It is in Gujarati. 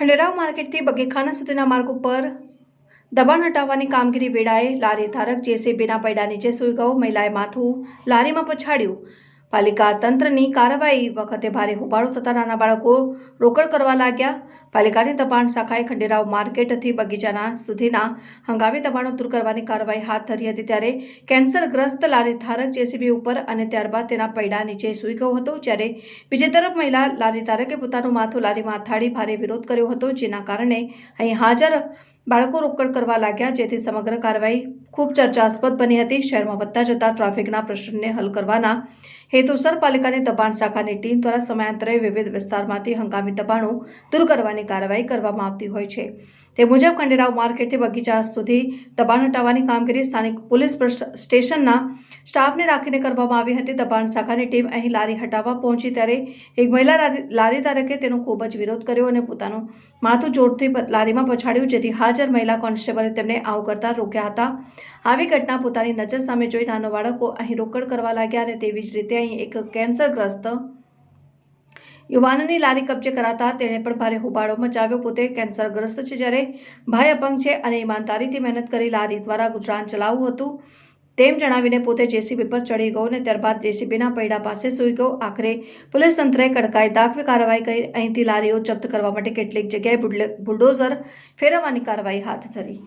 ખંડેરાવ માર્કેટથી બગીખાના સુધીના માર્ગ ઉપર દબાણ હટાવવાની કામગીરી વેળાએ લારી ધારક જેસીબીના પૈડા નીચે સૂઈ ગયો. મહિલાએ માથું લારીમાં પછાડ્યું. પાલિકા તંત્રની કાર્યવાહી વખતે ભારે હોબાળો થતા નાના બાળકો રોકડ કરવા લાગ્યા. પાલિકાની દબાણ શાખાએ ખંડેરાવ માર્કેટથી બગીચાના સુધીના હંગામી દબાણો દૂર કરવાની કાર્યવાહી હાથ ધરી હતી. ત્યારે કેન્સરગ્રસ્ત લારી ધારક જેસીબી ઉપર અને ત્યારબાદ તેના પૈડા નીચે સૂઈ ગયો હતો. જ્યારે બીજી તરફ મહિલા લારી ધારકે પોતાનું માથું લારીમાં અથાડી ભારે વિરોધ કર્યો હતો, જેના કારણે અહીં હાજર બાળકો રોકડ કરવા લાગ્યા, જેથી સમગ્ર કાર્યવાહી ખૂબ ચર્ચાસ્પદ બની હતી. શહેરમાં વધતા જતા ટ્રાફિકના પ્રશ્નને હલ કરવાના હેતુસર પાલિકાની દબાણ શાખાની ટીમ દ્વારા સમયાંતરે વિવિધ વિસ્તારમાંથી હંગામી દબાણો દૂર કરવાની કાર્યવાહી કરવામાં આવતી હોય છે. તે મુજબ ખંડેરાવ માર્કેટથી બગીચા સુધી દબાણ હટાવવાની કામગીરી સ્થાનિક પોલીસ સ્ટેશનના સ્ટાફને રાખીને કરવામાં આવી હતી. દબાણ શાખાની ટીમ અહીં લારી હટાવવા પહોંચી ત્યારે એક મહિલા લારીધારકે તેનો ખૂબ જ વિરોધ કર્યો અને પોતાનું માથું જોરથી લારીમાં પછાડ્યું, જેથી હાજર મહિલા કોન્સ્ટેબલે તેમને આવું કરતા રોક્યા હતા. આવી ઘટના પોતાની નજર સામે જોઈ નાના બાળકો અહીં રોકડ કરવા લાગ્યા અને તેવી જ રીતે અહીં એક કેન્સરગ્રસ્ત યુવાનની લારી કબજે કરાતા તેણે પણ ભારે હોબાળો મચાવ્યો. પોતે કેન્સરગ્રસ્ત છે, જ્યારે ભાઈ અપંગ છે અને ઈમાનદારીથી મહેનત કરી લારી દ્વારા ગુજરાન ચલાવવું હતું તેમ જણાવીને પોતે જેસીબી પર ચડી ગયો અને ત્યારબાદ જેસીબીના પૈડા પાસે સૂઈ ગયો. આખરે પોલીસ તંત્રએ કડકાઈદાર કાર્યવાહી કરી અહીંથી લારીઓ જપ્ત કરવા માટે કેટલીક જગ્યાએ બુલડોઝર ફેરવવાની કાર્યવાહી હાથ ધરી.